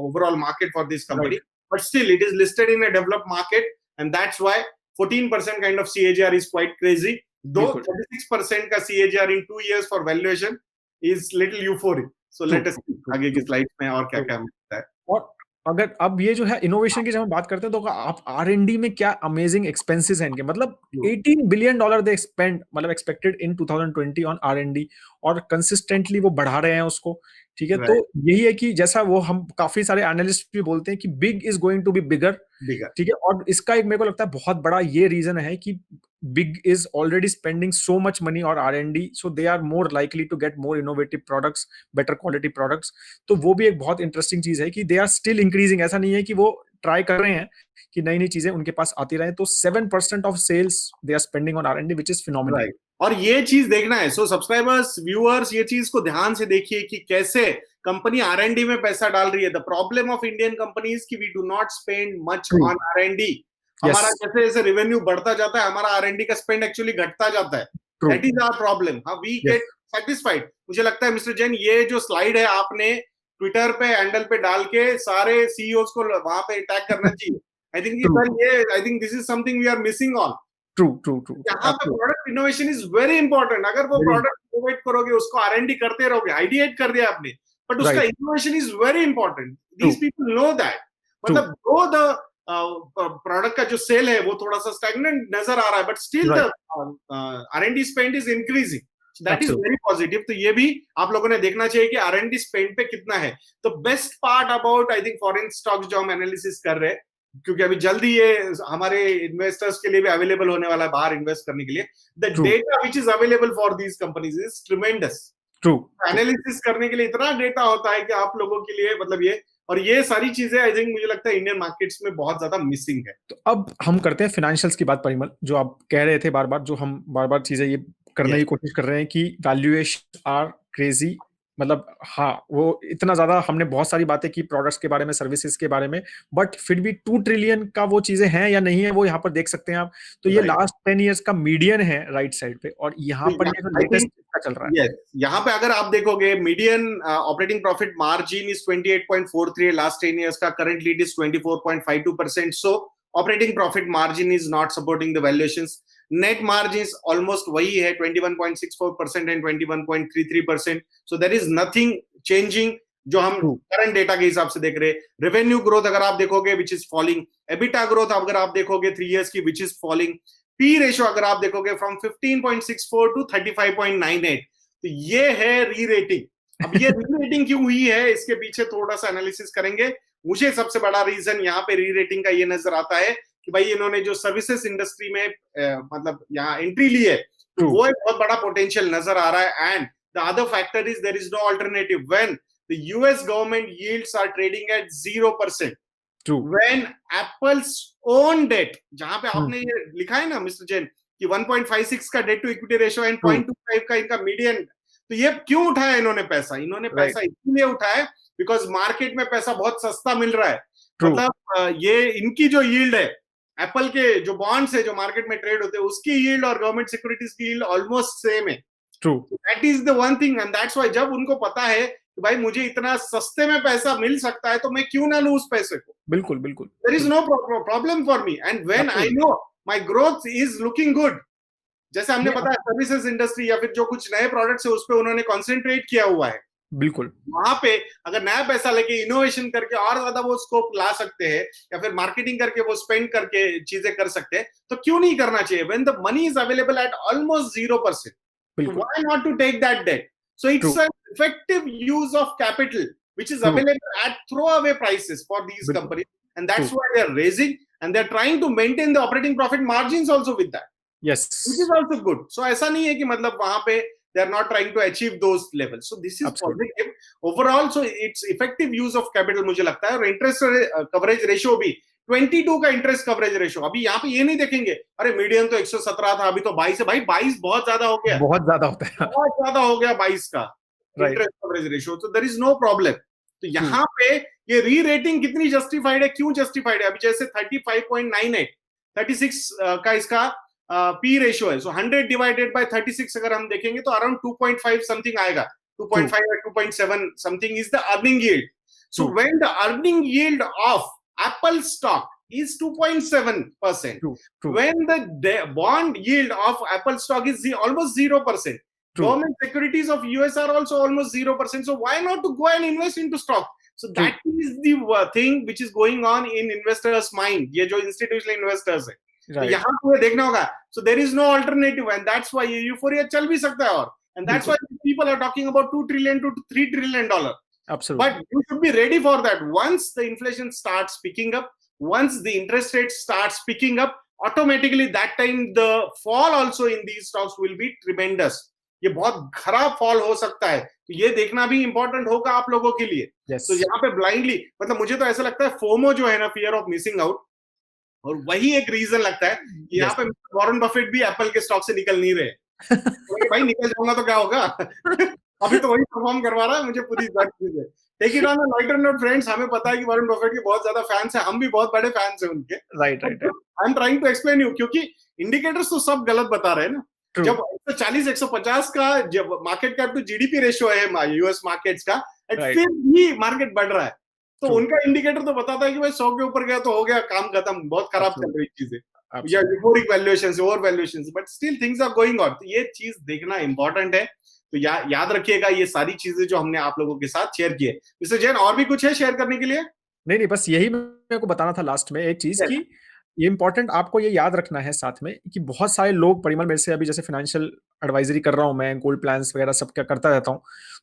Speaker 1: overall market for this company,
Speaker 2: right
Speaker 1: but still it is listed in a developed market, and that's why 14% kind of CAGR is quite crazy. Though
Speaker 2: बिल्कुल
Speaker 1: 36% का CAGR in 2 years for valuation is little euphoric. So
Speaker 2: true
Speaker 1: let us see
Speaker 2: true
Speaker 1: आगे की
Speaker 2: true
Speaker 1: slide में और क्या
Speaker 2: true
Speaker 1: क्या मिलता है.
Speaker 2: और अगर अब ये जो है इनोवेशन की जब हम बात करते हैं तो आप आर&डी में क्या अमेजिंग एक्सपेंसेस हैं इनके, मतलब $18 बिलियन दे स्पेंड, मतलब एक्सपेक्टेड इन 2020 ऑन आर&डी, और कंसिस्टेंटली वो बढ़ा रहे हैं उसको। ठीक है, तो
Speaker 1: Right,
Speaker 2: यही है कि जैसा वो हम काफी सारे एनालिस्ट भी बोलते हैं कि big is going to be bigger.
Speaker 1: bigger.
Speaker 2: ठीक है, और इसका एक मेरे को लगता है बहुत बड़ा ये रीजन है कि big is already spending so much money और आर&डी, so they are more likely to get more innovative products, better quality products. तो वो भी एक बहुत इंटरेस्टिंग चीज है कि दे आर स्टिल इंक्रीजिंग, ऐसा नहीं है कि वो ट्राई कर रहे हैं कि नई नई चीजें उनके पास आती रहे। तो 7% of sales they are spending on आर&डी, विच इज फिनोमिनल।
Speaker 1: राइट, और ये चीज देखना है. सो सब्सक्राइबर्स, व्यूअर्स, ये चीज को ध्यान से देखिए कि कैसे कंपनी आर&डी में पैसा डाल रही है. The problem of Indian companies की we do not spend much
Speaker 2: true
Speaker 1: on आर&डी. हमारा जैसे जैसे रेवेन्यू बढ़ता जाता है, हमारा आर&डी का स्पेंड एक्चुअली घटता जाता है.
Speaker 2: True
Speaker 1: that is our problem. हाँ, वी
Speaker 2: यस
Speaker 1: गेट सेटिस्फाइड. मुझे लगता है मिस्टर जैन, ये जो स्लाइड है आपने ट्विटर पे हैंडल पे डाल के सारे सीईओज को वहां पे टैग करना चाहिए. आई थिंक
Speaker 2: ट्रू
Speaker 1: ये I think this is something we are missing on.
Speaker 2: True true true
Speaker 1: यहाँ पे product innovation is very important. अगर वो प्रोडक्ट इनोवेट करोगे, उसको आर&डी करते रहोगे, आइडिएट कर दिया आपने, बट उसका innovation is very important. These people know that. मतलब दो द प्रोडक्ट का जो सेल है वो थोड़ा सा स्टैग्नेंट नजर आ रहा है, बट स्टिल द आर&डी spend is increasing. That is very positive. तो ये भी आप लोगों ने देखना चाहिए कि आर&डी स्पेंड पे कितना है. तो best part about I think foreign stocks जो हम एनालिसिस कर रहे हैं, क्योंकि अभी जल्दी ये हमारे इन्वेस्टर्स के लिए भी अवेलेबल होने वाला है बाहर इन्वेस्ट करने के लिए. The data which is available for these companies is tremendous.
Speaker 2: True
Speaker 1: analysis करने के लिए इतना डेटा होता है कि आप लोगों के लिए, मतलब ये, और ये सारी चीजें आई थिंक मुझे लगता है इंडियन मार्केट्स में बहुत ज्यादा मिसिंग है.
Speaker 2: तो अब हम करते हैं फाइनेंशियल्स की बात परिमल, जो आप कह रहे थे बार बार, जो हम बार बार चीजें ये करने की कोशिश कर रहे हैं कि वैल्यूएशन आर क्रेजी, मतलब हाँ वो इतना ज्यादा, हमने बहुत सारी बातें की प्रोडक्ट्स के बारे में, सर्विसेज के बारे में, बट फिर भी 2 ट्रिलियन का वो चीजें हैं या नहीं है वो यहाँ पर देख सकते हैं आप. तो ये लास्ट 10 इयर्स का मीडियन है राइट साइड पे, और यहाँ पर ये जो लेटेस्ट चल रहा है.
Speaker 1: यहाँ पे अगर आप देखोगे median operating profit margin is 28.43 last 10 years का. Currently it is 24.52%. So operating profit margin is not supporting the valuations. Net margin almost वही है, 21.64% and 21.33%. So there is nothing changing जो हम करंट डेटा के हिसाब से देख रहे हैं. रेवेन्यू ग्रोथ अगर आप देखोगे which is falling. EBITDA growth अगर आप देखोगे 3 इयर्स की which is falling. P ratio अगर आप देखोगे फ्रॉम 15.64 टू 35.98. तो ये है री रेटिंग. अब ये री रेटिंग क्यों हुई है, इसके पीछे थोड़ा सा एनालिसिस करेंगे. मुझे सबसे बड़ा रीजन यहाँ पे री रेटिंग का ये नजर आता है कि भाई इन्होंने जो सर्विसेज इंडस्ट्री में मतलब यहाँ एंट्री ली है, तो वो एक बहुत बड़ा पोटेंशियल नजर आ रहा है. And the other factor is there is no alternative when the US government yields are trading at 0%. When Apple's own debt, जहां पे आपने ये लिखा है ना मिस्टर जैन कि 1.56 का debt to equity ratio and 0.25 का इनका मीडियन. तो ये क्यों उठाया इन्होंने पैसा? इन्होंने पैसा इसलिए उठाया बिकॉज मार्केट में पैसा बहुत सस्ता मिल रहा है. मतलब ये इनकी जो यील्ड है, एप्पल के जो बॉन्ड्स है जो मार्केट में ट्रेड होते हैं, उसकी यील्ड और गवर्नमेंट सिक्योरिटीज की यील्ड ऑलमोस्ट सेम है. That is the one thing, and that's why जब उनको पता है कि भाई मुझे इतना सस्ते में पैसा मिल सकता है तो मैं क्यों ना लूं उस पैसे को.
Speaker 2: बिल्कुल बिल्कुल.
Speaker 1: There is no problem for me. And when I know my growth is looking good, जैसे हमने बताया सर्विसेज इंडस्ट्री या फिर जो कुछ नए प्रोडक्ट्स है उस पे उन्होंने कंसंट्रेट किया हुआ है.
Speaker 2: बिल्कुल.
Speaker 1: वहां पे अगर नया पैसा लेके इनोवेशन करके और ज्यादा वो स्कोप ला सकते हैं या फिर मार्केटिंग करके वो स्पेंड करके चीजें कर सकते हैं, तो क्यों नहीं करना चाहिए. When the money is available at almost 0%, why not to take that debt. So it's an effective use of capital which is available at throwaway prices for these companies, and that's why they are raising and they are trying to maintain the operating profit margins also with that.
Speaker 2: Yes,
Speaker 1: which is also good. So ऐसा नहीं है कि मतलब वहां पे they are not trying to achieve those levels. So this is positive overall. So it's effective use of capital मुझे लगता है. और interest coverage ratio भी 22 का इंटरेस्ट कवरेज रेशियो। अभी यहाँ पे ये नहीं देखेंगे अरे मीडियम तो 117 था, अभी तो 22 है। भाई 22 बहुत ज्यादा हो गया,
Speaker 2: बहुत ज्यादा होता है,
Speaker 1: बहुत ज्यादा हो गया 22 का
Speaker 2: राइट,
Speaker 1: इंटरेस्ट कवरेज रेशियो। तो देयर इज नो प्रॉब्लम। तो यहाँ पे ये री रेटिंग कितनी जस्टिफाइड है, क्यों जस्टिफाइड है? अभी जैसे 35.98 36 का इसका पी रेशियो है। सो 100 डिवाइडेड बाय 36 अगर हम देखेंगे तो अराउंड 2.5 समथिंग आएगा, 2.5 or 2.7 something is the earning yield. So when the earning yield of Apple stock is 2.7%, when the bond yield of Apple stock is almost 0%, government securities of US are also almost 0%. So why not to go and invest into stock? So that is the thing which is going on in investors' mind. ये जो institutional investors है, तो यहाँ पे देखना होगा. So there is no alternative, and that's why ये euphoria चल भी सकता है और, and that's why people are talking about $2 trillion to $3 trillion.
Speaker 2: Absolutely.
Speaker 1: But you should be ready for that. Once the inflation starts picking up, once the interest rate starts picking up, automatically that time the fall also in these stocks will be tremendous. ये बहुत खराब fall हो सकता है, तो ये देखना भी इंपॉर्टेंट होगा आप लोगों के लिए. तो यहाँ पे ब्लाइंडली, मतलब मुझे तो ऐसा लगता है फोमो जो है ना, फियर ऑफ मिसिंग आउट, और वही एक रीजन लगता है कि यहाँ पे वॉरेन बफेट भी एप्पल के स्टॉक से निकल नहीं रहे. तो भाई निकल जाऊंगा तो क्या होगा? अभी तो वही परफॉर्म करवा रहा है, मुझे पूरी चीज है. Take it on a lighter note friends. हमें पता है कि वॉरेन बफेट के बहुत ज्यादा फैंस हैं, हम भी बहुत बड़े फैंस हैं उनके.
Speaker 2: Right.
Speaker 1: I am trying to explain you, क्योंकि इंडिकेटर्स तो सब गलत बता रहे हैं ना. जब 140 150 का जब market cap to GDP ratio है यूएस मार्केट्स का, फिर भी मार्केट बढ़ रहा है, तो उनका इंडिकेटर तो बताता है कि भाई 100 के ऊपर गया तो हो गया, काम खत्म, बहुत खराब चल रही चीजें, या euphoric valuations, over valuations, but still things are going on. तो ये चीज देखना इंपॉर्टेंट है. तो याद रखिएगा ये सारी चीजें जो हमने आप लोगों के साथ शेयर की है. मिस्टर जैन, और भी कुछ है शेयर करने के लिए?
Speaker 2: नहीं, बस यही मेरे को बताना था लास्ट में एक चीज की, ये इंपॉर्टेंट आपको ये याद रखना है साथ में कि बहुत सारे लोग, परिमल, मेरे से अभी जैसे फाइनेंशियल एडवाइजरी कर रहा हूं मैं, गोल्ड प्लान्स वगैरह सब क्या करता रहता हूं,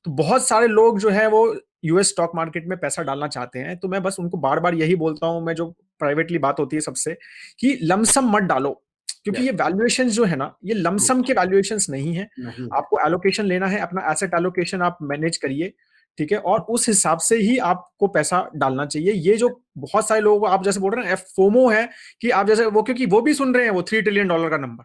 Speaker 2: तो बहुत सारे लोग जो है वो यूएस स्टॉक मार्केट में पैसा डालना चाहते हैं. तो मैं बस उनको बार बार यही बोलता हूं, मैं जो प्राइवेटली बात होती है सबसे, कि लमसम मत डालो, क्योंकि ये वैल्यूएशंस जो है ना, ये लमसम के वैल्यूएशंस नहीं है. आपको एलोकेशन लेना है, अपना एसेट एलोकेशन आप मैनेज करिए, ठीक है, और उस हिसाब से ही आपको पैसा डालना चाहिए. ये जो बहुत सारे लोग, आप जैसे बोल रहे हैं फोमो है कि आप जैसे वो, क्योंकि वो भी सुन रहे हैं वो $3 ट्रिलियन का नंबर,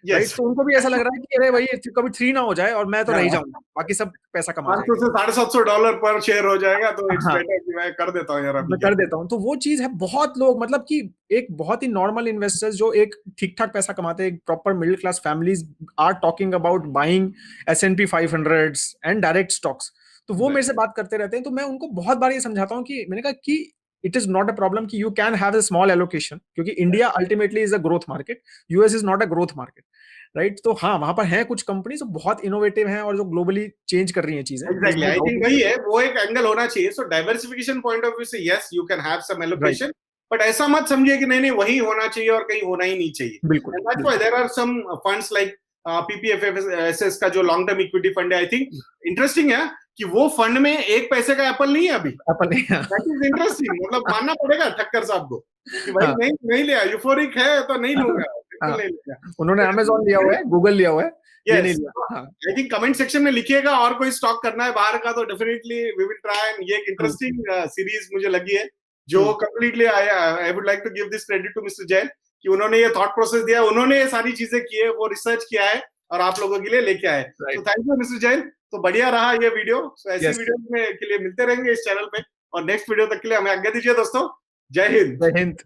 Speaker 2: राइट, तो उनको भी ऐसा लग रहा है कि अरे भाई कभी 3 ना हो जाए और मैं तो रह जाऊंगा, बाकी सब पैसा कमा जाएंगे,
Speaker 1: $750 पर शेयर हो जाएगा, तो इट्स बेटर कि मैं कर देता हूं यार,
Speaker 2: मैं कर देता हूं. तो वो चीज है, बहुत लोग, मतलब कि एक बहुत ही नॉर्मल इन्वेस्टर्स जो एक ठीक ठाक पैसा कमाते हैं, proper middle class families are talking about buying S&P 500 and direct stocks. तो वो मेरे से बात करते रहते हैं, तो मैं उनको बहुत बार ये समझाता हूँ कि मैंने कहा कि it is not a problem कि you can have a small allocation, क्योंकि India ultimately is a growth market, US is not a growth market, right. तो हाँ, वहां पर हैं कुछ कंपनी जो बहुत इनोवेटिव हैं और जो ग्लोबली चेंज कर रही हैं चीजें.
Speaker 1: एग्जैक्टली, आई थिंक वही है, वो एक एंगल होना चाहिए. So diversification point of view से yes, you can have some allocation, but ऐसा मत समझिए कि नहीं वही होना चाहिए और कहीं होना ही नहीं चाहिए.
Speaker 2: बिल्कुल.
Speaker 1: And that's why there are some funds like PPFSS का जो लॉन्ग टर्म इक्विटी फंड है. आई थिंक इंटरेस्टिंग है कि वो फंड में एक पैसे का एप्पल नहीं है अभी.
Speaker 2: एप्पल नहीं है.
Speaker 1: That is interesting. मतलब मानना पड़ेगा ठक्कर साहब को कि भाई नहीं लिया, यूफोरिक है तो नहीं लूंगा, बिल्कुल नहीं लिया.
Speaker 2: उन्होंने अमेज़न लिया हुआ है, गूगल लिया हुआ है, ये नहीं लिया.
Speaker 1: आई थिंक कमेंट सेक्शन में लिखिएगा, और कोई स्टॉक करना है बाहर का तो definitely we will try. And ये एक इंटरेस्टिंग सीरीज मुझे लगी है, जो completely I would like to give this credit to mister Jain कि उन्होंने ये थॉट प्रोसेस दिया, उन्होंने ये सारी चीजें की है, वो रिसर्च किया है और आप लोगों के लिए लेके आए. तो थैंक यू मिस्टर जैन. तो बढ़िया रहा ये वीडियो. सो ऐसी वीडियो में के लिए मिलते रहेंगे इस चैनल पे, और नेक्स्ट वीडियो तक के लिए हमें आज्ञा दीजिए दोस्तों. जय हिंद.
Speaker 2: जय हिंद.